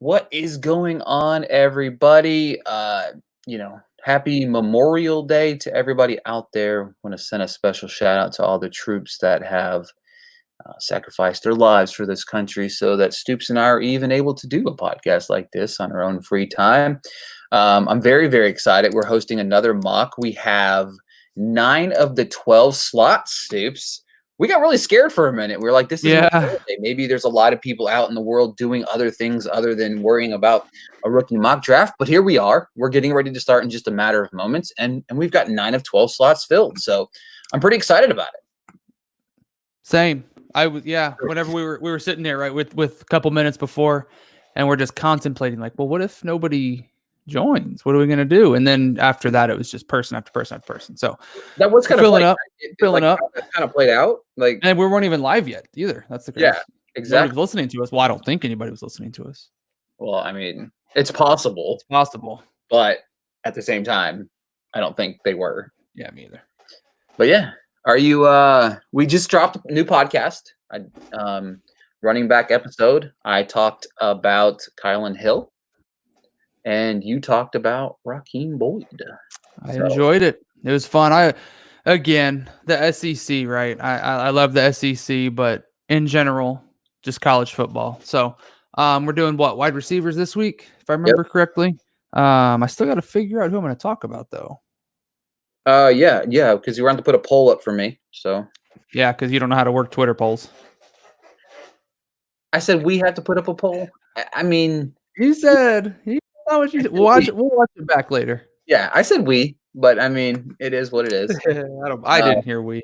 What is going on, everybody? Happy Memorial Day to everybody out there. Want to send a special shout out to all the troops that have sacrificed their lives for this country so that Stoops and I are even able to do a podcast like this on our own free time. I'm very, very excited. We're hosting another mock. We have 9 of the 12 slots, Stoops. We got really scared for a minute. We were like, this is Memorial Day. Maybe there's a lot of people out in the world doing other things other than worrying about a rookie mock draft. But here we are. We're getting ready to start in just a matter of moments. And we've got 9 of 12 slots filled. So I'm pretty excited about it. Same. Whenever we were sitting there, right, with a couple minutes before, and we're just contemplating, like, well, what if nobody joins? What are we gonna do? And then after that, it was just person after person after person. So that was kind of filling up. Kind of played out. And we weren't even live yet either. That's the crazy. Yeah, exactly. Nobody was listening to us. Well, I don't think anybody was listening to us. Well, I mean, it's possible. It's possible. But at the same time, I don't think they were. Yeah, me either. But yeah. Are you we just dropped a new podcast. Running back episode. I talked about Kylan Hill. And you talked about Raheem Boyd. I enjoyed it. It was fun. The SEC, right? I love the SEC, but in general, just college football. So we're doing wide receivers this week, if I remember correctly. I still got to figure out who I'm going to talk about, though. Yeah, because you were going to put a poll up for me. So yeah, because you don't know how to work Twitter polls. I said we have to put up a poll. I mean, he said. We'll watch it back later. Yeah, I said we, but I mean, it is what it is. I didn't hear we.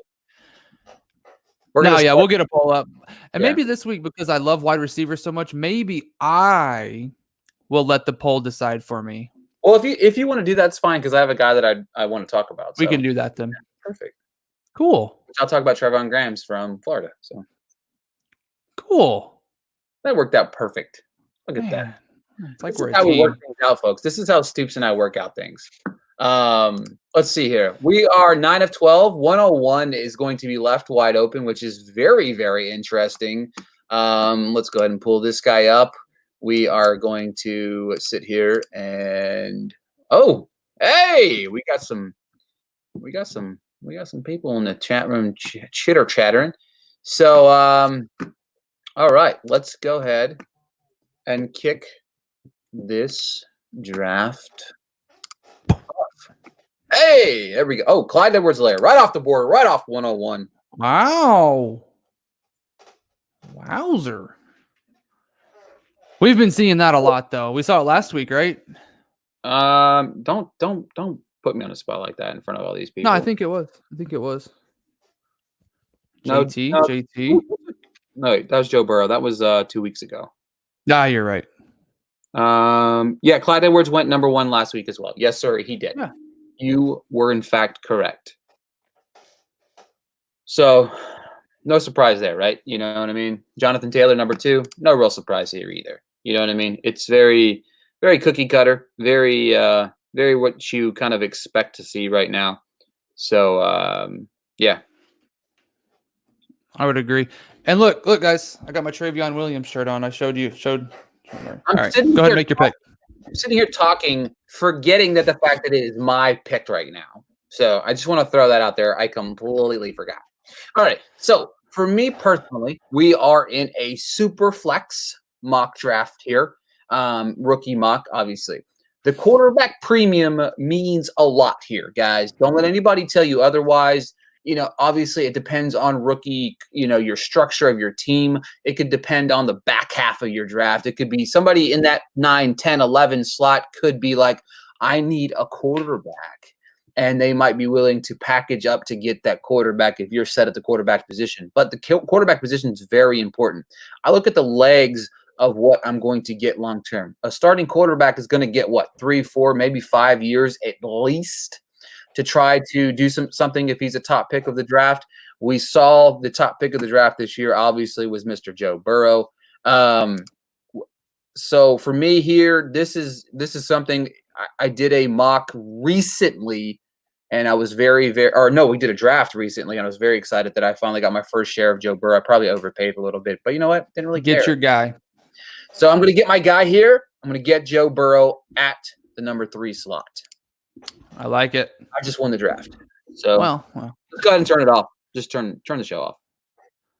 We'll get a poll up. And maybe this week, because I love wide receivers so much, maybe I will let the poll decide for me. Well, if you want to do that, it's fine, because I have a guy that I want to talk about. We can do that then. Perfect. Cool. I'll talk about Trevon Grahams from Florida. So cool. That worked out perfect. Look at that. It's like this is how we work things out, folks. This is how Stoops and I work out things. Let's see here. We are 9 of 12. 101 is going to be left wide open, which is very, very interesting. Let's go ahead and pull this guy up. We are going to sit here and hey, we got some people in the chat room chitter chattering. So all right, let's go ahead and kick this draft off. Hey, there we go. Oh, Clyde Edwards-Helaire, right off the board, right off 101. Wow. Wowzer. We've been seeing that a lot, though. We saw it last week, right? Don't put me on a spot like that in front of all these people. No, I think it was. JT. No, that was Joe Burrow. That was 2 weeks ago. Ah, you're right. Clyde Edwards went number 1 last week as well. Yes, sir, he did. Yeah. You were in fact correct. So no surprise there, right? You know what I mean? Jonathan Taylor, number 2, no real surprise here either. You know what I mean? It's very, very cookie cutter, very what you kind of expect to see right now. So yeah. I would agree. And look, guys, I got my Travion Williams shirt on. I showed. All right, go ahead and make your pick. I'm sitting here talking, forgetting that the fact that it is my pick right now. So I just want to throw that out there. I completely forgot. All right. So for me personally, we are in a super flex mock draft here. Rookie mock, obviously. The quarterback premium means a lot here, guys. Don't let anybody tell you otherwise. You know, obviously it depends on rookie, your structure of your team. It could depend on the back half of your draft. It could be somebody in that 9, 10, 11 slot could be like, I need a quarterback. And they might be willing to package up to get that quarterback if you're set at the quarterback position. But the quarterback position is very important. I look at the legs of what I'm going to get long term. A starting quarterback is going to get 3, 4, maybe 5 years at least to try to do something if he's a top pick of the draft. We saw the top pick of the draft this year, obviously, was Mr. Joe Burrow. So for me here, this is something I did a mock recently, and I was we did a draft recently, and I was very excited that I finally got my first share of Joe Burrow. I probably overpaid a little bit, but you know what? Didn't really care. Get your guy. So I'm going to get my guy here. I'm going to get Joe Burrow at the number 3 slot. I like it. I just won the draft. So Well, let's go ahead and turn it off. Just turn the show off.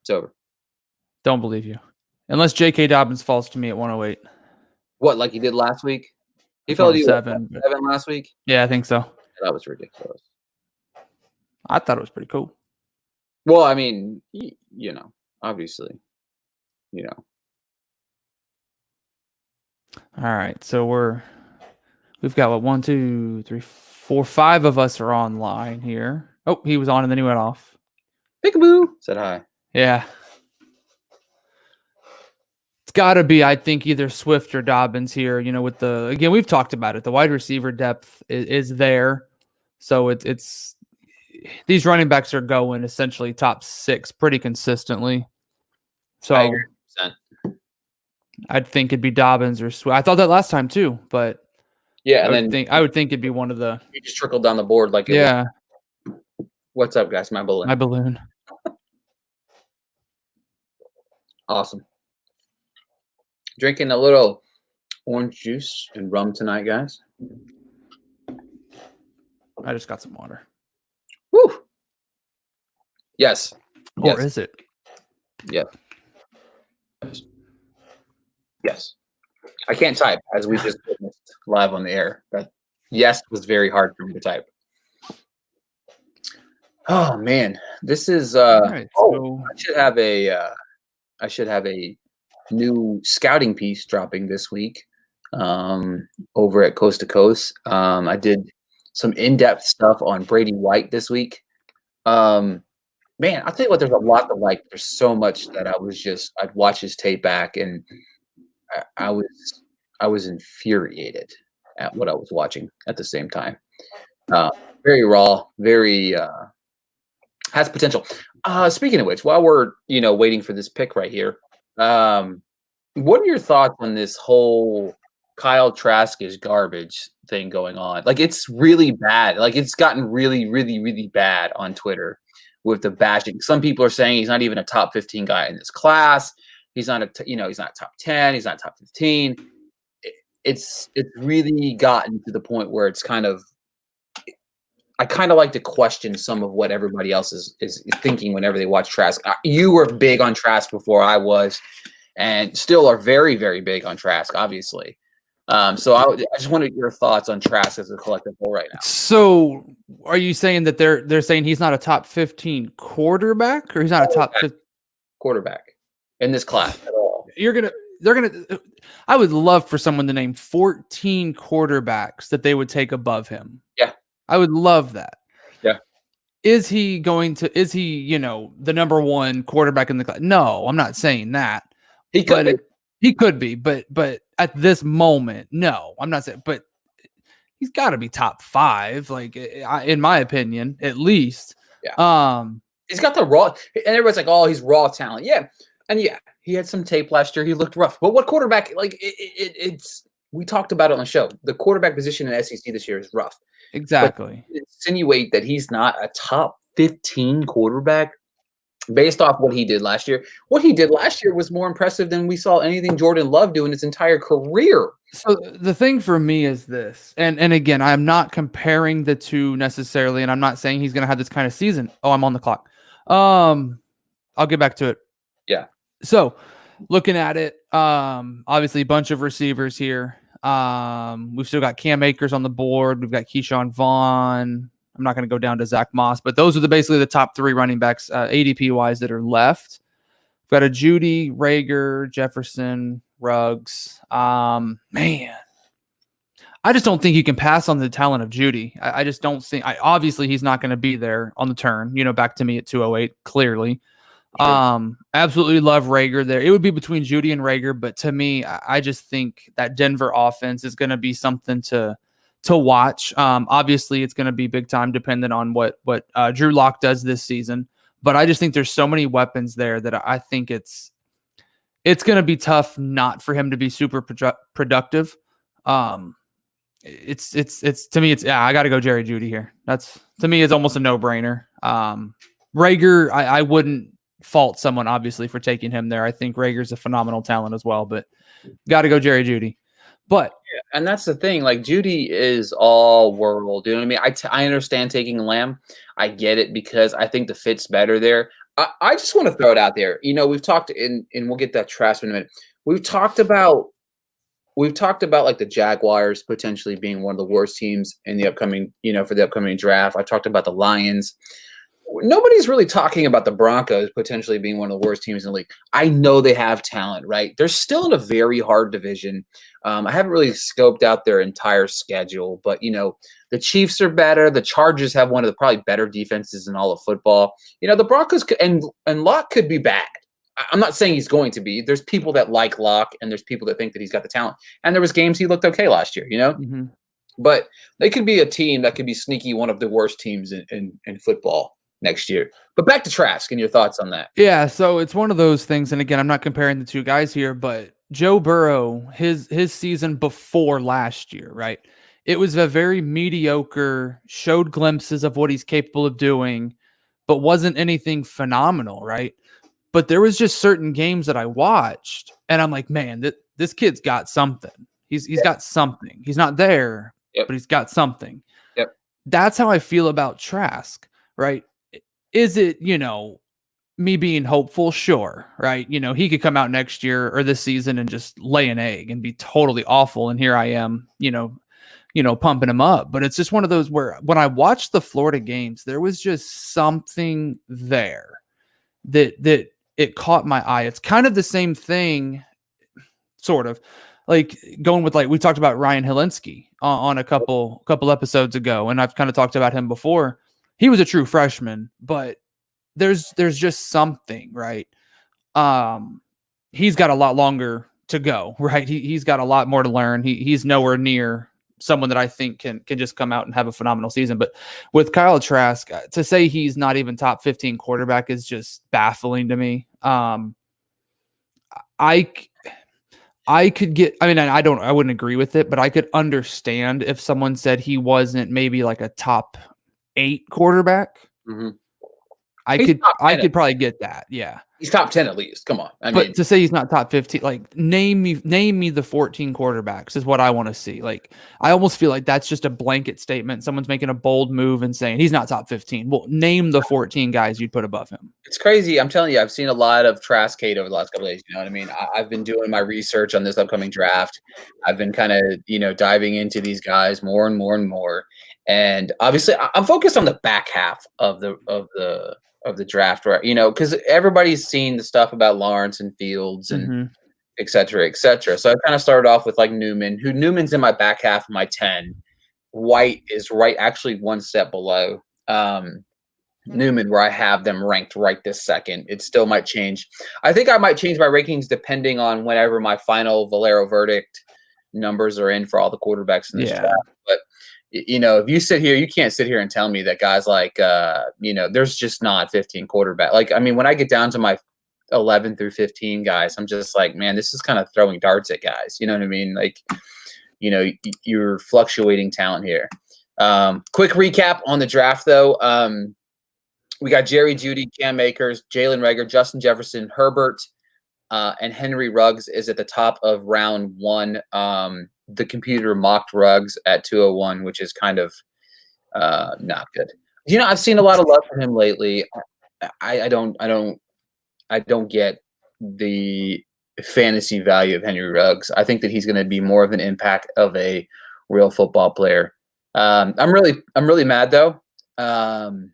It's over. don't believe you. Unless J.K. Dobbins falls to me at 108. What, like he did last week? He fell to you 7 last week? Yeah, I think so. That was ridiculous. I thought it was pretty cool. Well, I mean, obviously, All right, so we've got what 1, 2, 3, 4, 5 of us are online here. Oh, he was on and then he went off. Peekaboo said hi. Yeah. It's got to be, I think, either Swift or Dobbins here. With again, we've talked about it. The wide receiver depth is there. So it's these running backs are going essentially top 6 pretty consistently. So I agree 100%. I'd think it'd be Dobbins or Swift. I thought that last time too, but yeah, I would think it'd be one of the. You just trickled down the board like yeah. What's up, guys? My balloon. My balloon. Awesome. Drinking a little orange juice and rum tonight, guys. I just got some water. Woo. Yes. Or is it? Yeah. Yes. I can't type, as we just witnessed live on the air. That yes was very hard for me to type. Oh man, this is right, I should have a new scouting piece dropping this week over at Coast to Coast. I did some in-depth stuff on Brady White this week. Man, I'll tell you what, there's a lot to like. There's so much that I'd watch his tape back and I was infuriated at what I was watching at the same time. Very raw, very has potential. Speaking of which, while we're waiting for this pick right here, what are your thoughts on this whole Kyle Trask is garbage thing going on? Like, it's really bad. Like, it's gotten really, really, really bad on Twitter with the bashing. Some people are saying he's not even a top 15 guy in this class. He's not he's not top 10. He's not top 15. It's really gotten to the point where it's kind of, I kind of like to question some of what everybody else is thinking whenever they watch Trask. You were big on Trask before I was, and still are very, very big on Trask, obviously. So I just wanted your thoughts on Trask as a collective whole right now. So are you saying that they're saying he's not a top 15 quarterback, or he's not a top 15 quarterback in this class at all? I would love for someone to name 14 quarterbacks that they would take above him. Yeah. I would love that. Yeah. Is he the number 1 quarterback in the class? No, I'm not saying that. He could be, but at this moment, no, I'm not saying, but he's got to be top 5, like in my opinion, at least. Yeah. He's got the raw, and everybody's like, oh, he's raw talent. Yeah. And yeah, he had some tape last year. He looked rough. But what quarterback, like it's, we talked about it on the show. The quarterback position in SEC this year is rough. Exactly. But insinuate that he's not a top 15 quarterback based off what he did last year. What he did last year was more impressive than we saw anything Jordan Love do in his entire career. So the thing for me is this, and again, I'm not comparing the two necessarily, and I'm not saying he's going to have this kind of season. Oh, I'm on the clock. I'll get back to it. Yeah. So looking at it, obviously a bunch of receivers here. We've still got Cam Akers on the board. We've got Keyshawn Vaughn. I'm not going to go down to Zach Moss, but those are basically the top 3 running backs, ADP wise, that are left. We've got a Judy, Rager, Jefferson, Ruggs. Man, I just don't think you can pass on the talent of Judy. I just don't think. Obviously he's not going to be there on the turn. Back to me at 208 clearly. Sure. Absolutely love Rager there. It would be between Judy and Rager, but to me, I just think that Denver offense is going to be something to watch. Obviously, it's going to be big time dependent on what Drew Lock does this season. But I just think there's so many weapons there that I think it's going to be tough not for him to be super productive. It's to me, I got to go Jerry Judy here. That's, to me, it's almost a no brainer. Rager, I wouldn't fault someone obviously for taking him there. I think Rager's a phenomenal talent as well, but got to go Jerry Judy. But And that's the thing. Like Judy is all world. You know what I mean? I understand taking Lamb. I get it because I think the fit's better there. I just want to throw it out there. We've talked and we'll get that trash in a minute. We've talked about like the Jaguars potentially being one of the worst teams in the upcoming, for the upcoming draft. I talked about the Lions. Nobody's really talking about the Broncos potentially being one of the worst teams in the league. I know they have talent, right? They're still in a very hard division. I haven't really scoped out their entire schedule, but the Chiefs are better. The Chargers have one of the probably better defenses in all of football. The Broncos and Locke could be bad. I'm not saying he's going to be. There's people that like Locke, and there's people that think that he's got the talent. And there was games he looked okay last year, mm-hmm. But they could be a team that could be sneaky, one of the worst teams in football next year. But back to Trask and your thoughts on that. Yeah, so it's one of those things, and again, I'm not comparing the two guys here, but Joe Burrow, his season before last year, right? It was a very mediocre, showed glimpses of what he's capable of doing, but wasn't anything phenomenal, right? But there was just certain games that I watched, and I'm like, man, this kid's got something. He's got something. He's not there, but he's got something. Yep. That's how I feel about Trask, right? Is it, me being hopeful? Sure. Right. He could come out next year or this season and just lay an egg and be totally awful. And here I am, pumping him up. But it's just one of those where when I watched the Florida games, there was just something there that it caught my eye. It's kind of the same thing, sort of like going with, like, we talked about Ryan Helinski on a couple episodes ago. And I've kind of talked about him before. He was a true freshman, but there's just something, right? He's got a lot longer to go, right? He's got a lot more to learn. He's nowhere near someone that I think can just come out and have a phenomenal season. But with Kyle Trask, to say he's not even top 15 quarterback is just baffling to me. I could get, I wouldn't agree with it, but I could understand if someone said he wasn't maybe like a top 8 quarterback. Mm-hmm. I could probably get that. Yeah. He's top 10 at least. Come on. But to say he's not top 15, like name me the 14 quarterbacks is what I want to see. Like, I almost feel like that's just a blanket statement. Someone's making a bold move and saying he's not top 15. Well, name the 14 guys you'd put above him. It's crazy. I'm telling you, I've seen a lot of Trask hate over the last couple of days. You know what I mean? I've been doing my research on this upcoming draft. I've been kind of, diving into these guys more and more and more. And obviously I'm focused on the back half of the draft, right? Because everybody's seen the stuff about Lawrence and Fields and et cetera, et cetera. So I kind of started off with like Newman's in my back half of my 10. White is actually one step below Newman, where I have them ranked right this second. It still might change. I think I might change my rankings depending on whenever my final Valero verdict numbers are in for all the quarterbacks in this draft. But if you sit here, you can't sit here and tell me that guys like, there's just not 15 quarterback. Like, when I get down to my 11 through 15 guys, I'm just like, man, this is kind of throwing darts at guys. You know what I mean? Like, you're fluctuating talent here. Quick recap on the draft, though. We got Jerry Jeudy, Cam Akers, Jalen Reagor, Justin Jefferson, Herbert, and Henry Ruggs is at the top of round 1. The computer mocked Ruggs at 201, which is kind of not good. I've seen a lot of love for him lately. I don't get the fantasy value of Henry Ruggs. I think that he's going to be more of an impact of a real football player. I'm really mad though. My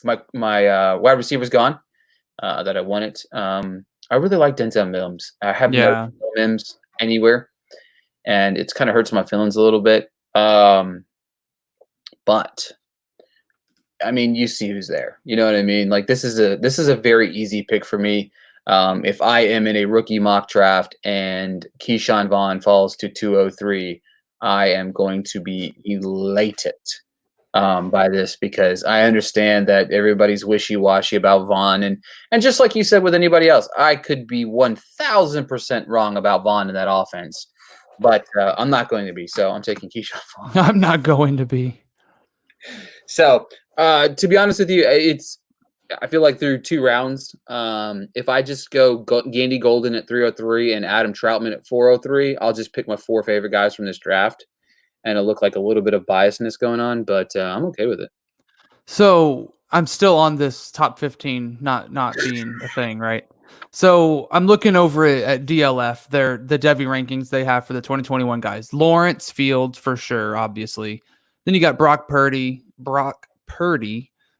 wide receiver's gone. That I wanted. I really like Denzel Mims. I have no Mims anywhere. And it's kind of hurts my feelings a little bit. But you see who's there. You know what I mean? Like, this is a very easy pick for me. If I am in a rookie mock draft and Keyshawn Vaughn falls to 203, I am going to be elated by this, because I understand that everybody's wishy-washy about Vaughn. And just like you said with anybody else, I could be 1,000% wrong about Vaughn in that offense. But I'm not going to be, so I'm taking Keyshawn Vaughn. I'm not going to be. So, to be honest with you, I feel like through 2 rounds, if I just go Gandy Golden at 303 and Adam Troutman at 403, I'll just pick my 4 favorite guys from this draft, and it'll look like a little bit of biasness going on, but I'm okay with it. So I'm still on this top 15 not being a thing, right? So I'm looking over at DLF, the Devy rankings they have for the 2021 guys. Lawrence Fields for sure, obviously. Then you got Brock Purdy,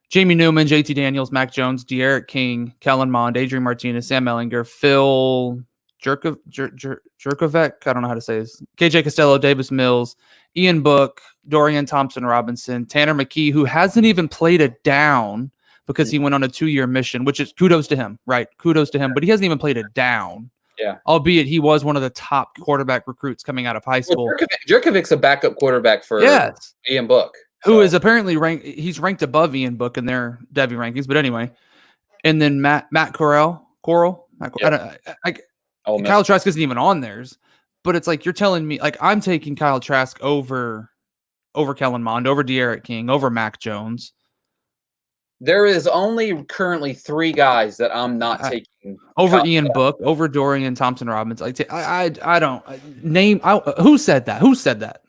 Jamie Newman, JT Daniels, Mac Jones, De'Aaron King, Kellen Mond, Adrian Martinez, Sam Ellinger, Phil Jerkovec, I don't know how to say this, KJ Costello, Davis Mills, Ian Book, Dorian Thompson-Robinson, Tanner McKee, who hasn't even played a down because he went on a 2-year mission, which is kudos to him, right? Kudos to him, but he hasn't even played a down. Yeah. Albeit he was one of the top quarterback recruits coming out of high school. Well, Jerkovic's a backup quarterback for Ian Book. Who is apparently ranked, he's ranked above Ian Book in their Devy rankings, but anyway. And then Matt Corral. Kyle Trask isn't even on theirs, but it's like you're telling me, like I'm taking Kyle Trask over Kellen Mond, over De'Aaron King, over Mac Jones. There is only currently 3 guys that I'm not taking over Ian Book, over Dorian Thompson-Robinson. I don't name. Who said that? Who said that?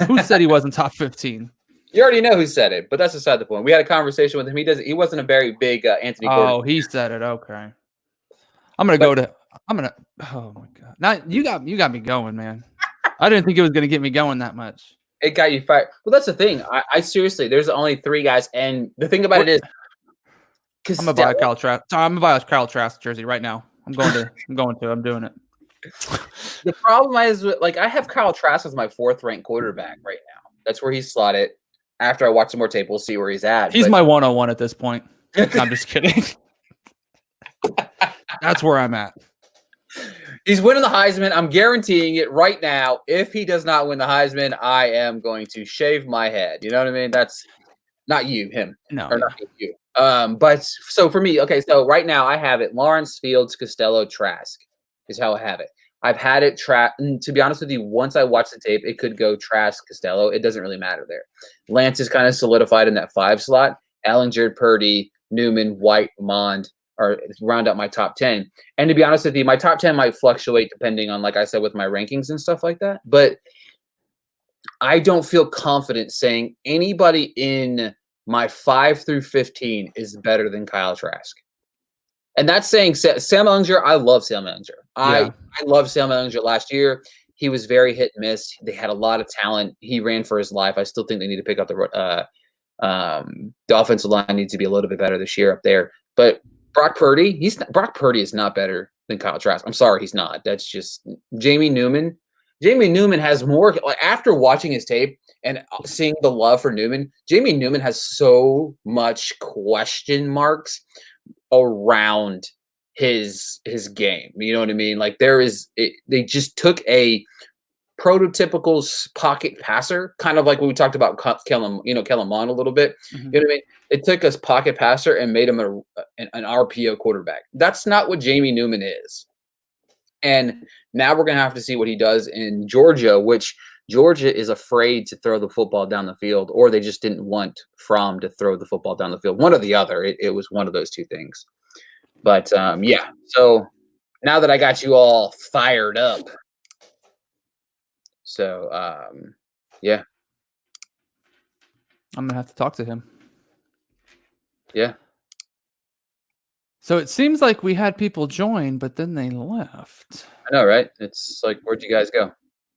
Who said he wasn't top 15? You already know who said it, but that's aside the point. We had a conversation with him. He wasn't a very big Anthony Gordon. Oh, he said it. Okay. Oh my God. Now you got me going, man. I didn't think it was going to get me going that much. It got you fired. Well, that's the thing. I seriously, there's only 3 guys, and the thing about it is, I'm gonna buy a Kyle Trask. I'm gonna buy a Kyle Trask jersey right now. I'm doing it. The problem is, like, I have Kyle Trask as my 4th ranked quarterback right now. That's where he's slotted. After I watch some more tape, we'll see where he's at. He's my 101 at this point. I'm just kidding. That's where I'm at. He's winning the Heisman. I'm guaranteeing it right now. If he does not win the Heisman, I am going to shave my head. You know what I mean? That's not you, him. No. Or not you. But so for me, okay, so right now I have it Lawrence, Fields, Costello, Trask is how I have it. I've had it to be honest with you, once I watch the tape, it could go Trask, Costello. It doesn't really matter there. Lance is kind of solidified in that 5 slot. Allinger, Purdy, Newman, White, Mond are round out my top 10. And to be honest with you, my top 10 might fluctuate depending on, like I said, with my rankings and stuff like that. But I don't feel confident saying anybody in my 5 through 15 is better than Kyle Trask. And that's saying Sam Ellinger. I love Sam Ellinger. I loved Sam Ellinger last year. He was very hit and miss. They had a lot of talent. He ran for his life. I still think they need to pick up the offensive line needs to be a little bit better this year up there. But Brock Purdy is not better than Kyle Trask. I'm sorry, he's not. That's just Jamie Newman. Jamie Newman has more. Like, after watching his tape and seeing the love for Newman, Jamie Newman has so much question marks around his game. You know what I mean? Like they just took a prototypical pocket passer, kind of like what we talked about Kellen Mond a little bit. Mm-hmm. You know what I mean? It took us pocket passer and made him an RPO quarterback. That's not what Jamie Newman is. And now we're going to have to see what he does in Georgia, which Georgia is afraid to throw the football down the field, or they just didn't want Fromm to throw the football down the field. One or the other. It was one of those 2 things. But, yeah. So now that I got you all fired up. So, yeah. I'm going to have to talk to him. Yeah. So it seems like we had people join, but then they left. I know, right? It's like, where'd you guys go?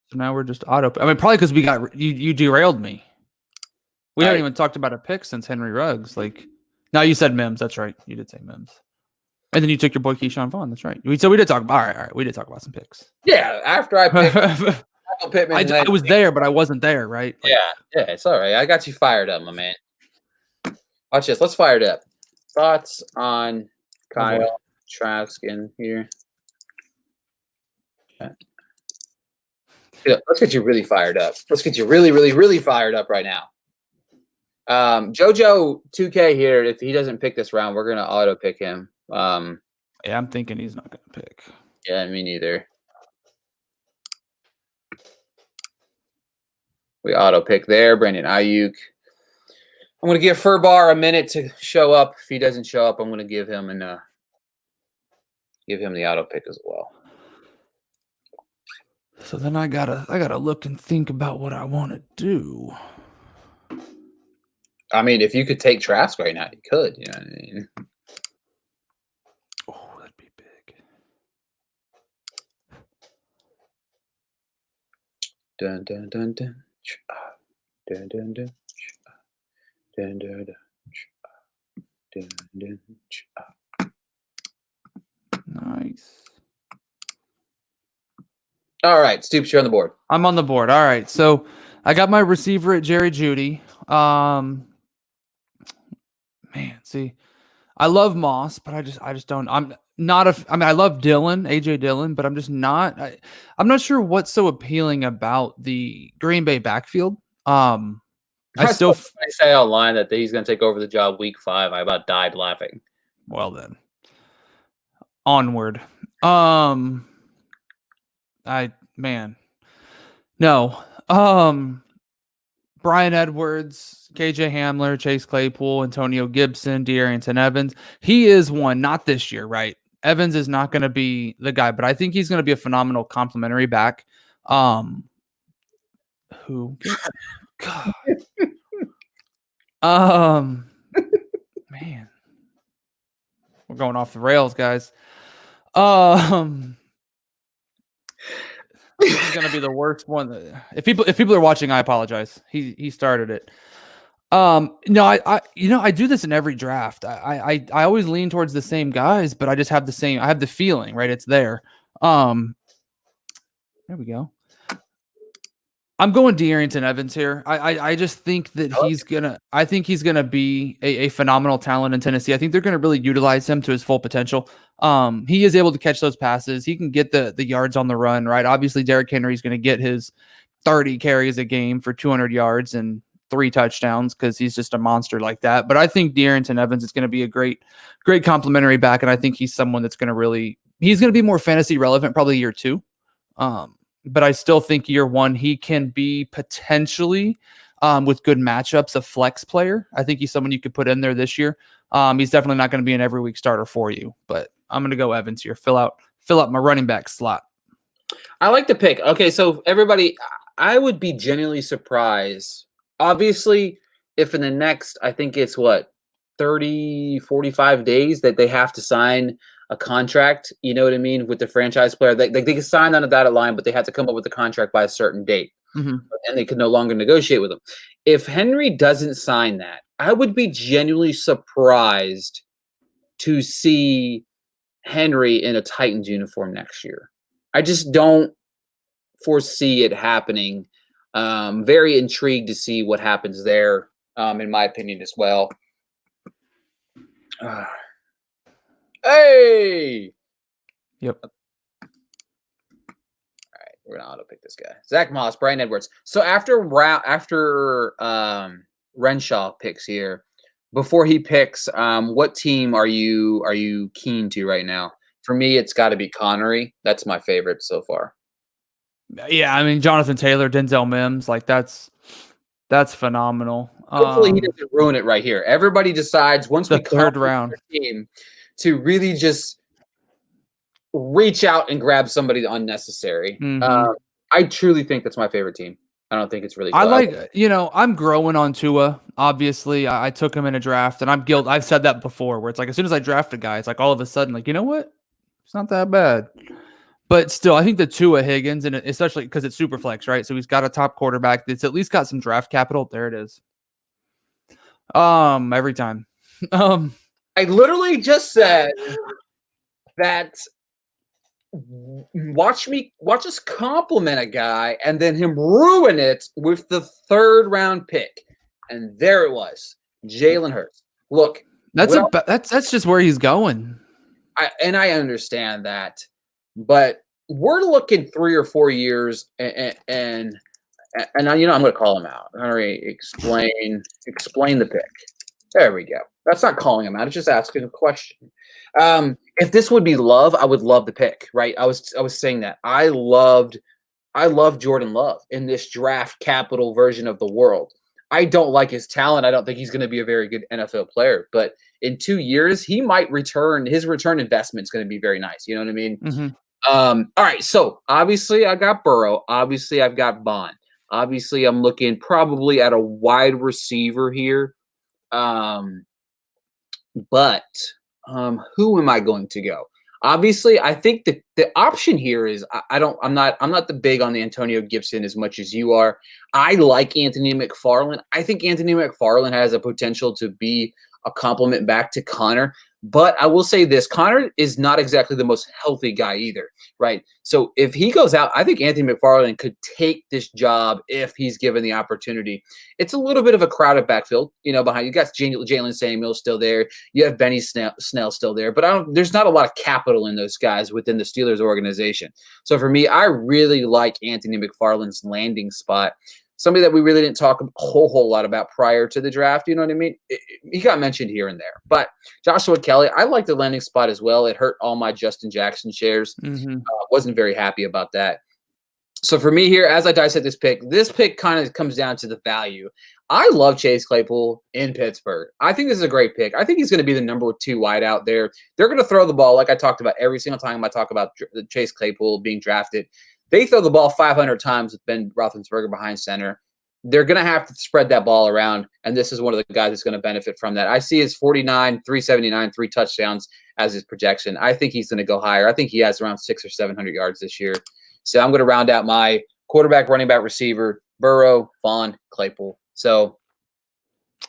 So now we're just probably because we got you derailed me. We haven't even talked about a pick since Henry Ruggs. Like, no, you said Mims. That's right. You did say Mims. And then you took your boy Keyshawn Vaughn. That's right. So we did talk. All right. We did talk about some picks. Yeah, after I picked Pittman, I was there, but I wasn't there. Right? Like, yeah, it's all right. I got you fired up, my man. Watch this. Let's fire it up. Thoughts on Kyle Trask in here? Okay. Yeah, let's get you really fired up. Let's get you really, really, really fired up right now. JoJo 2K here. If he doesn't pick this round, we're gonna auto pick him. Yeah, I'm thinking he's not gonna pick. Yeah, me neither. We auto pick there. Brandon Ayuk. I'm going to give Furbar a minute to show up. If he doesn't show up, I'm going to give him the auto pick as well. So then I gotta look and think about what I want to do. I mean, if you could take Trask right now, you could. You know what I mean? Oh, that'd be big. Dun dun dun dun. Dun dun dun. Dun dun dun. Dun dun. Nice. All right, Stoops, you're on the board. I'm on the board. All right. So I got my receiver at Jerry Jeudy. Man, see, I love Moss, but I just don't. I love Dillon, AJ Dillon, but I'm just not. I'm not sure what's so appealing about the Green Bay backfield. I say online that he's going to take over the job week 5. I about died laughing. Well then, onward. No. Brian Edwards, KJ Hamler, Chase Claypool, Antonio Gibson, De'Arrington Evans. He is one, not this year, right? Evans is not going to be the guy, but I think he's going to be a phenomenal complimentary back. Man, we're going off the rails, guys. This is going to be the worst one. If people are watching, I apologize. He started it. No, I do this in every draft. I always lean towards the same guys, but I just have I have the feeling, right? It's there. There we go. I'm going De'Arrington Evans here. I just think that he's gonna be a phenomenal talent in Tennessee. I think they're gonna really utilize him to his full potential. He is able to catch those passes. He can get the yards on the run, right? Obviously, Derrick Henry's gonna get his 30 carries a game for 200 yards and 3 touchdowns because he's just a monster like that. But I think De'Arrington Evans is going to be a great complimentary back, and I think he's someone that's going to be more fantasy relevant probably year 2. But I still think year 1 he can be potentially with good matchups a flex player. I think he's someone you could put in there this year. He's definitely not going to be an every week starter for you, but I'm going to go Evans here. Fill out my running back slot. I like the pick. Okay, so everybody, I would be genuinely surprised. Obviously, if in the next, I think it's 30, 45 days that they have to sign a contract, you know what I mean, with the franchise player. They can sign on a dotted line, but they have to come up with the contract by a certain date. Mm-hmm. And they can no longer negotiate with them. If Henry doesn't sign that, I would be genuinely surprised to see Henry in a Titans uniform next year. I just don't foresee it happening. Very intrigued to see what happens there, in my opinion as well. Hey! Yep. All right, we're going to auto-pick this guy. Zach Moss, Brian Edwards. So after Renshaw picks here, before he picks, what team are you keen to right now? For me, it's got to be Connery. That's my favorite so far. Yeah, I mean Jonathan Taylor, Denzel Mims, like that's phenomenal. Hopefully he doesn't ruin it right here. Everybody decides once we third round team to really just reach out and grab somebody unnecessary. Mm-hmm. I truly think that's my favorite team. I don't think it's really. I'm growing on Tua. Obviously, I took him in a draft, and I've said that before, where it's like as soon as I draft a guy, it's like all of a sudden, like you know what, it's not that bad. But still, I think the Tua Higgins, and especially because it's super flex, right? So he's got a top quarterback that's at least got some draft capital. There it is. Every time. I literally just said that. Watch us compliment a guy and then him ruin it with the 3rd round pick, and there it was, Jalen Hurts. Look, that's just where he's going. I understand that. But we're looking 3 or 4 years, and I'm going to call him out. Henry, explain the pick. There we go. That's not calling him out. It's just asking a question. If this would be Love, I would love the pick, right? I was saying that. I love Jordan Love in this draft capital version of the world. I don't like his talent. I don't think he's going to be a very good NFL player. But in 2 years, he might return. His return investment is going to be very nice. You know what I mean? Mhm. All right. So obviously, I got Burrow. Obviously, I've got Bond. Obviously, I'm looking probably at a wide receiver here. Um, but who am I going to go? Obviously, I think the option here is I'm not the big on the Antonio Gibson as much as you are. I like Anthony McFarland. I think Anthony McFarland has a potential to be a compliment back to Connor. But I will say this, Connor is not exactly the most healthy guy either, right? So if he goes out, I think Anthony McFarland could take this job if he's given the opportunity. It's a little bit of a crowded backfield, behind you got Jalen Samuel still there. You have Benny Snell still there, but there's not a lot of capital in those guys within the Steelers organization. So for me, I really like Anthony McFarland's landing spot. Somebody that we really didn't talk a whole lot about prior to the draft. You know what I mean? He got mentioned here and there. But Joshua Kelly, I like the landing spot as well. It hurt all my Justin Jackson shares. Wasn't very happy about that. So for me here, as I dissect this pick kind of comes down to the value. I love Chase Claypool in Pittsburgh. I think this is a great pick. I think he's going to be the number 2 wide out there. They're going to throw the ball, like I talked about every single time I talk about Chase Claypool being drafted. They throw the ball 500 times with Ben Roethlisberger behind center. They're going to have to spread that ball around, and this is one of the guys that's going to benefit from that. I see his 49, 379, 3 touchdowns as his projection. I think he's going to go higher. I think he has around 600 or 700 yards this year. So I'm going to round out my quarterback, running back, receiver, Burrow, Vaughn, Claypool. So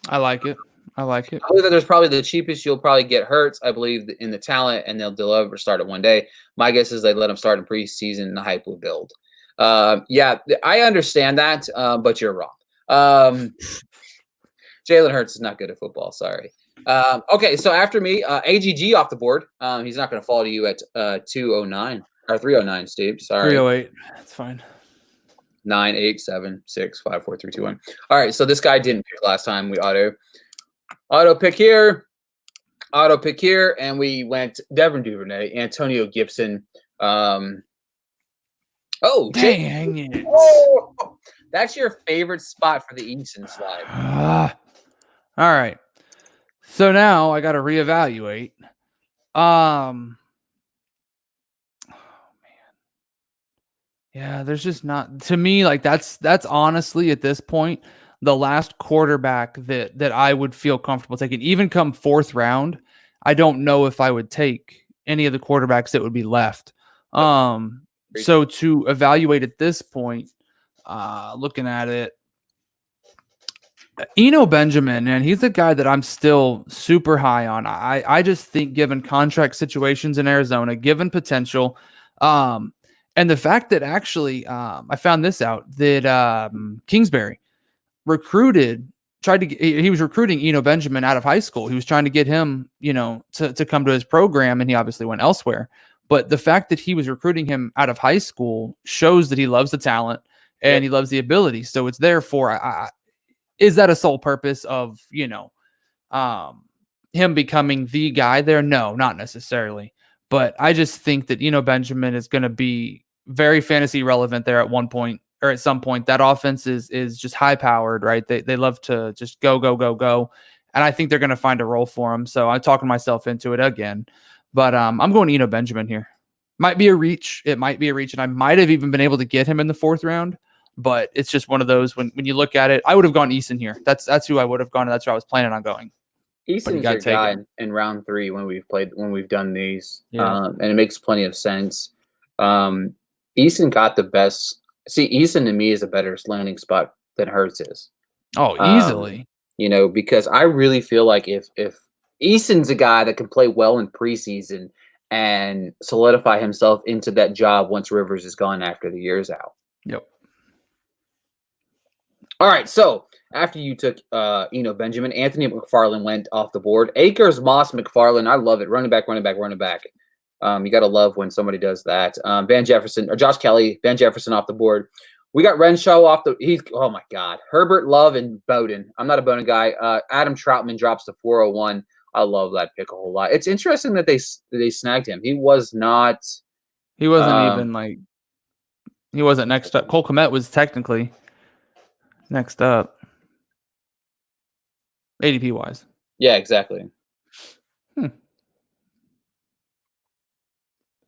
I like it. I believe that there's probably the cheapest. You'll probably get Hurts. I believe in the talent, and they'll deliver start it one day. My guess is they let him start in preseason, and the hype will build. Yeah, I understand that, but you're wrong. Jalen Hurts is not good at football. Sorry. Okay, so after me, AGG off the board. He's not going to fall to you at 209 or 309, Steve. Sorry. 308. That's fine. 9, 8, 7, 6, 5, 4, 3, 2, 1. All right, so this guy didn't pick last time. We auto pick here, and we went Devin Duvernay, Antonio Gibson. Dang it. Oh, that's your favorite spot for the Easton slide. All right. So now I got to reevaluate. Oh man. Yeah, there's just not, to me, like that's honestly at this point the last quarterback that I would feel comfortable taking. Even come 4th round, I don't know if I would take any of the quarterbacks that would be left. So to evaluate at this point, looking at it, Eno Benjamin, and he's a guy that I'm still super high on. I just think given contract situations in Arizona, given potential, and the fact that actually I found this out that Kingsbury he was recruiting Eno Benjamin out of high school. He was trying to get him, to come to his program, and he obviously went elsewhere. But the fact that he was recruiting him out of high school shows that he loves the talent and he loves the ability. So it's therefore, is that a sole purpose of, him becoming the guy there? No, not necessarily. But I just think that, Benjamin is going to be very fantasy relevant there at one point or at some point. That offense is just high powered, right? They love to just go. And I think they're going to find a role for him. So I'm talking myself into it again. But I'm going Eno Benjamin here. Might be a reach. It might be a reach. And I might have even been able to get him in the 4th round. But it's just one of those, when you look at it, I would have gone Eason here. That's who I would have gone. And that's who I was planning on going. Eason's your guy in round 3 when we've done these. Yeah. And it makes plenty of sense. Eason got the best. See, Eason to me is a better landing spot than Hurts is. Oh, easily. Because I really feel like if Eason's a guy that can play well in preseason and solidify himself into that job once Rivers is gone after the year's out. Yep. All right, so after you took Eno Benjamin, Anthony McFarland went off the board. Akers, Moss, McFarland, I love it. Running back. You got to love when somebody does that. Josh Kelly, Van Jefferson off the board. We got Renshaw off oh my God. Herbert, Love, and Bowden. I'm not a Bowden guy. Adam Troutman drops to 401. I love that pick a whole lot. It's interesting that they snagged him. He wasn't he wasn't next up. Cole Kmet was technically next up. ADP wise. Yeah, exactly.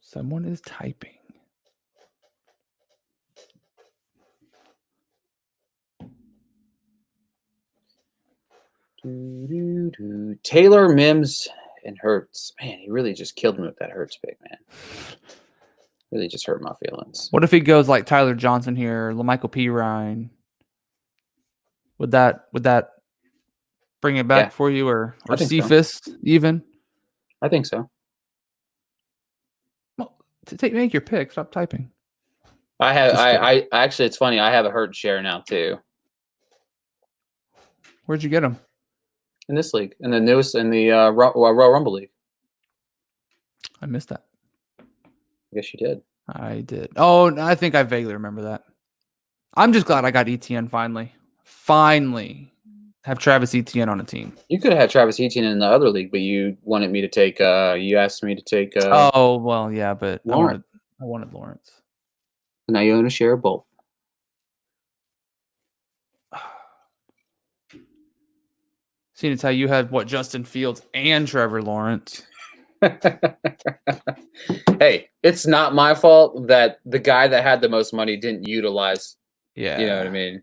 Someone is typing. Taylor, Mims, and Hurts. Man, he really just killed me with that Hurts pick, man. Really just hurt my feelings. What if he goes like Tyler Johnson here, LaMichael Pirine? Would that bring it back for you, or Cephas even? I think so. Well, make your pick. Stop typing. I actually, it's funny. I have a Hurts share now too. Where'd you get him? In this league, in the newest, in the Royal Rumble League. I missed that. I guess you did. I did. Oh, I think I vaguely remember that. I'm just glad I got ETN finally. Finally, have Travis Etienne on a team. You could have had Travis Etienne in the other league, but you wanted me to take. You asked me to take. Oh well, yeah, but Lawrence. I wanted Lawrence. Now you own a share of both. Seeing as how you had Justin Fields and Trevor Lawrence. Hey, it's not my fault that the guy that had the most money didn't utilize. Yeah, you know what I mean.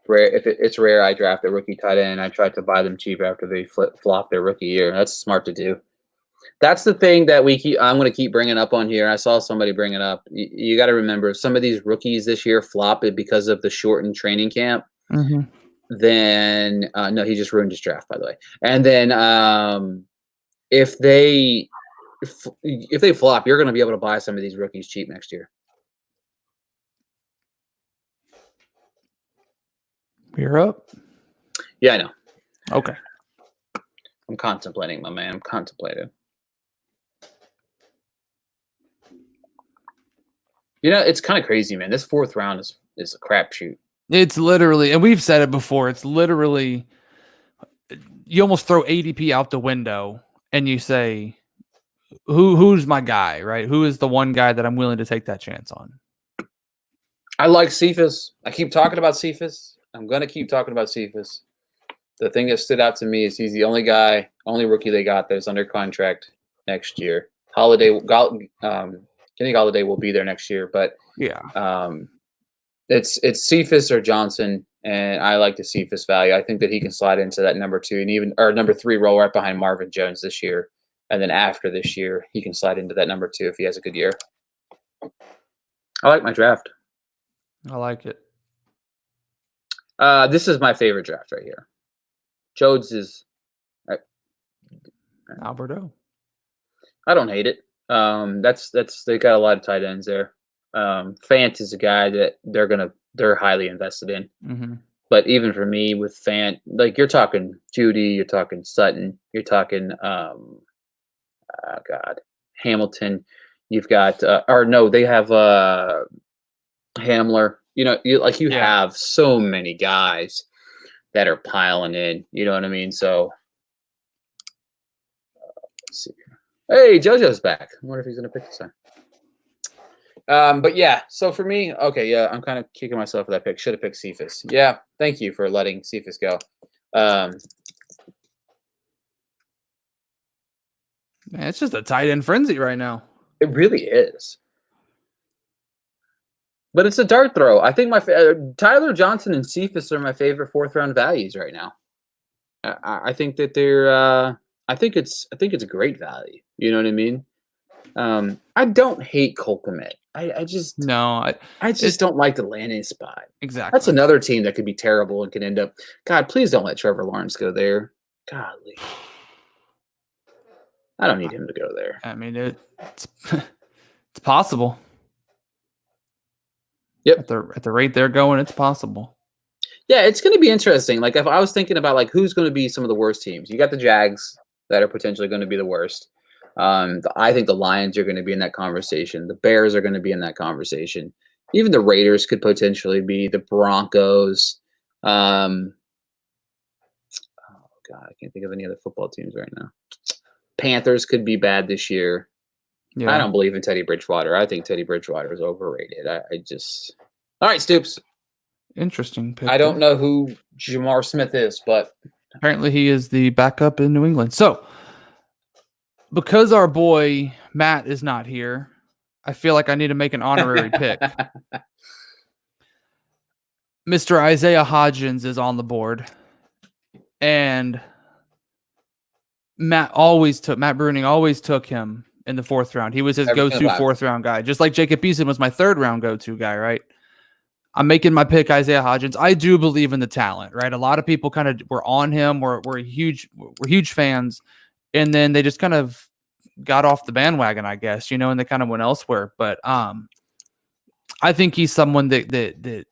Rare, it's rare. I draft a rookie tight end. I tried to buy them cheap after they flop their rookie year. That's smart to do. That's the thing that I'm going to keep bringing up on here. I saw somebody bring it up. You got to remember, some of these rookies this year flop it because of the shortened training camp. Mm-hmm. Then no, he just ruined his draft, by the way. And then if they flop, you're going to be able to buy some of these rookies cheap next year. We're up. Yeah, I know. Okay. I'm contemplating, my man. I'm contemplating. You know, it's kind of crazy, man. This 4th round is a crapshoot. It's literally, and we've said it before, it's literally, you almost throw ADP out the window and you say, who's my guy, right? Who is the one guy that I'm willing to take that chance on? I like Cephas. I keep talking about Cephas. I'm going to keep talking about Cephas. The thing that stood out to me is he's the only rookie they got that's under contract next year. Kenny Golladay will be there next year, but yeah, it's Cephas or Johnson, and I like the Cephas value. I think that he can slide into that number 2 and even number 3 role right behind Marvin Jones this year, and then after this year, he can slide into that number 2 if he has a good year. I like my draft. I like it. This is my favorite draft right here. Jodes is Alberto. I don't hate it. They got a lot of tight ends there. Fant is a guy that they're highly invested in. Mm-hmm. But even for me with Fant, like you're talking Judy, you're talking Sutton, you're talking Hamilton. You've got they have Hamler. You know, you have so many guys that are piling in. You know what I mean? So let's see. Hey, JoJo's back. I wonder if he's going to pick this time. But yeah, so for me, okay, yeah, I'm kind of kicking myself for that pick. Should have picked Cephas. Yeah, thank you for letting Cephas go. Man, it's just a tight end frenzy right now. It really is. But it's a dart throw. I think Tyler Johnson and Cephas are my favorite 4th round values right now. I think that they're. I think it's a great value. You know what I mean? I don't hate Cole Kmet. I just don't like the landing spot. Exactly. That's another team that could be terrible and could end up. God, please don't let Trevor Lawrence go there. Golly, I don't need him to go there. I mean, it's possible. Yep. At the rate they're going, it's possible. Yeah, it's going to be interesting. Like if I was thinking about like who's going to be some of the worst teams, you got the Jags that are potentially going to be the worst. I think the Lions are going to be in that conversation. The Bears are going to be in that conversation. Even the Raiders could potentially be. The Broncos. Oh God, I can't think of any other football teams right now. Panthers could be bad this year. Yeah. I don't believe in Teddy Bridgewater. I think Teddy Bridgewater is overrated. All right, Stoops. Interesting pick. I don't know who Jamar Smith is, but apparently he is the backup in New England. So, because our boy Matt is not here, I feel like I need to make an honorary pick. Mr. Isaiah Hodgins is on the board. And Matt Bruning always took him in the 4th round. He was his go-to 4th round guy. Just like Jacob Eason was my 3rd round go-to guy, right? I'm making my pick Isaiah Hodgins. I do believe in the talent, right? A lot of people kind of were on him, we're huge fans, and then they just kind of got off the bandwagon, I guess, and they kind of went elsewhere. But I think he's someone that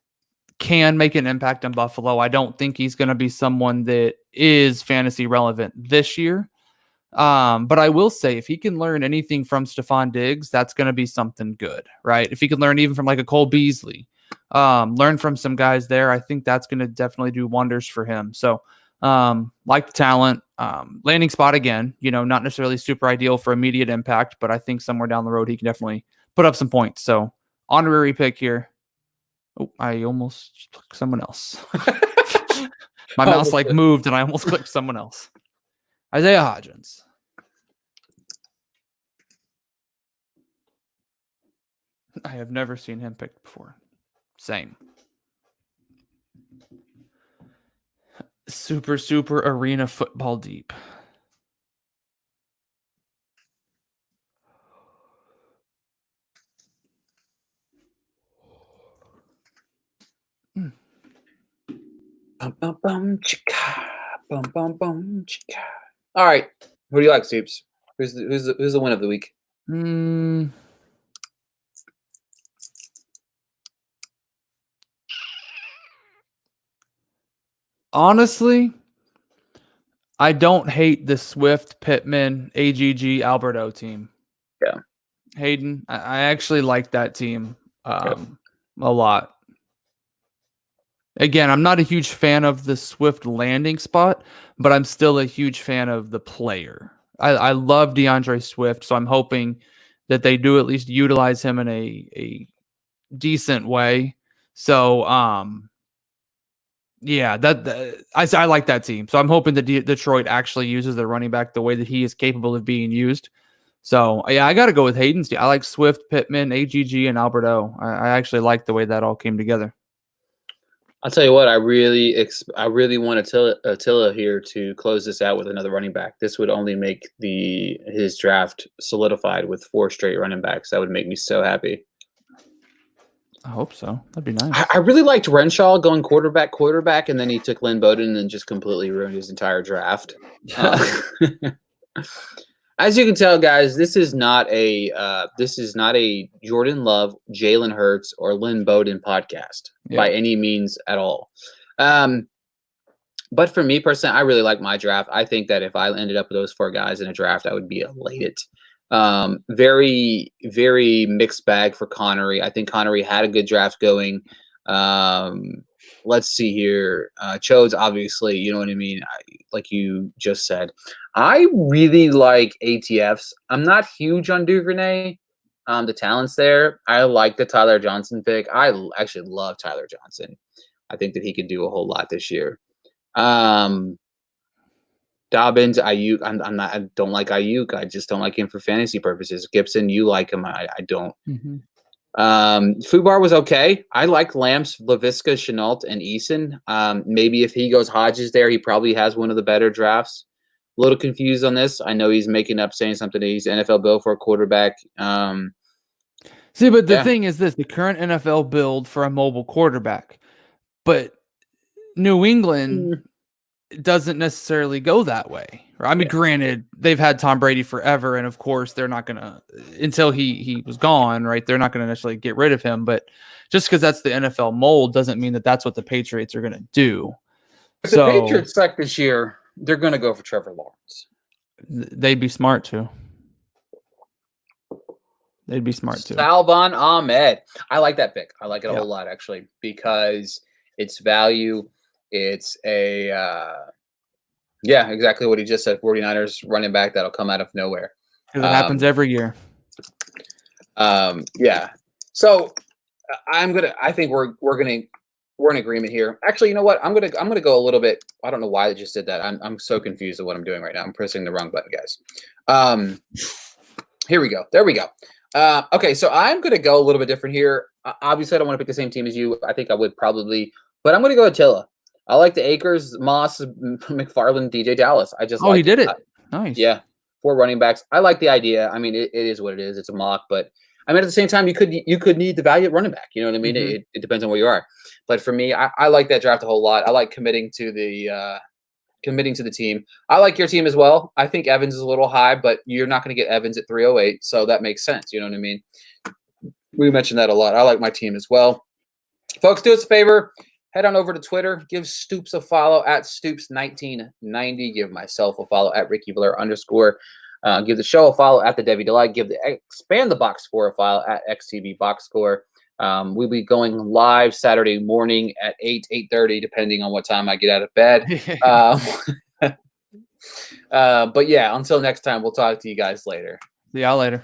can make an impact in Buffalo. I don't think he's going to be someone that is fantasy relevant this year. But I will say, if he can learn anything from Stephon Diggs, that's going to be something good, right? If he can learn even from like a Cole Beasley, learn from some guys there, I think that's going to definitely do wonders for him. So, like the talent, landing spot again, not necessarily super ideal for immediate impact, but I think somewhere down the road, he can definitely put up some points. So honorary pick here. Oh, I almost clicked someone else. My mouse moved and I almost clicked someone else. Isaiah Hodgins. I have never seen him picked before. Same. Super arena football deep. Bum, bum, bum, chicka. Bum, bum, bum, chicka. All right. Who do you like, Stoops? Who's the win of the week? Honestly, I don't hate the Swift, Pittman, AGG, Alberto team. Yeah. Hayden, I actually like that team a lot. Again, I'm not a huge fan of the Swift landing spot, but I'm still a huge fan of the player. I love DeAndre Swift, so I'm hoping that they do at least utilize him in a decent way. So, yeah, I like that team. So I'm hoping that Detroit actually uses their running back the way that he is capable of being used. So, yeah, I got to go with Hayden's team. I like Swift, Pittman, AGG, and Alberto. I actually like the way that all came together. I'll tell you what, I really want Attila here to close this out with another running back. This would only make his draft solidified with 4 straight running backs. That would make me so happy. I hope so. That'd be nice. I really liked Renshaw going quarterback, and then he took Lynn Bowden and just completely ruined his entire draft. As you can tell, guys, this is not a Jordan Love, Jalen Hurts, or Lynn Bowden podcast by any means at all. But for me personally, I really like my draft. I think that if I ended up with those 4 guys in a draft, I would be elated. Very, very mixed bag for Connery. I think Connery had a good draft going. Let's see here. Chodes, obviously, you know what I mean? Like you just said. I really like ATFs. I'm not huge on Duvernay. The talent's there. I like the Tyler Johnson pick. I actually love Tyler Johnson. I think that he could do a whole lot this year. Dobbins, Ayuk. I don't like Ayuk. I just don't like him for fantasy purposes. Gibson, you like him. I don't. Mm-hmm. Fubar was okay. I like Lamps, Laviska, Chenault, and Eason. Maybe if he goes Hodges there, he probably has one of the better drafts. A little confused on this. I know he's making up saying something that he's NFL build for a quarterback. See, but the thing is this, the current NFL build for a mobile quarterback, but New England doesn't necessarily go that way. I mean, granted, they've had Tom Brady forever, and of course, they're not going to, until he was gone, right? They're not going to necessarily get rid of him, but just because that's the NFL mold doesn't mean that that's what the Patriots are going to do. If the Patriots suck this year, they're going to go for Trevor Lawrence. They'd be smart to. They'd be smart too. Salvon Ahmed. I like that pick. I like it a whole lot, actually, because it's value. It's exactly what he just said. 49ers running back that'll come out of nowhere. Because it happens every year. Yeah. So I think we're in agreement here. Actually, you know what? I'm gonna go a little bit. I don't know why I just did that. I'm so confused of what I'm doing right now. I'm pressing the wrong button, guys. Here we go. There we go. Okay, so I'm gonna go a little bit different here. Obviously, I don't want to pick the same team as you. I think I would probably, but I'm gonna go Attila. I like the Akers, Moss, McFarland, DJ Dallas. I just Oh, he like did it. Nice. yeah, 4 running backs. I like the idea. I mean, it is what it is. It's a mock, but I mean, at the same time, you could need the value at running back. You know what I mean? Mhm. It depends on where you are. But for me, I like that draft a whole lot. I like committing to the team. I like your team as well. I think Evans is a little high, but you're not going to get Evans at 308, so that makes sense. You know what I mean? We mentioned that a lot. I like my team as well. Folks, do us a favor. Head on over to Twitter. Give Stoops a follow at Stoops1990. Give myself a follow at RickyValer _. Give the show a follow at the Devy Delight. Give the Expand the Box Score a follow at XTB Box Score. We'll be going live Saturday morning at 8:30, depending on what time I get out of bed. But yeah, until next time, we'll talk to you guys later. See y'all later.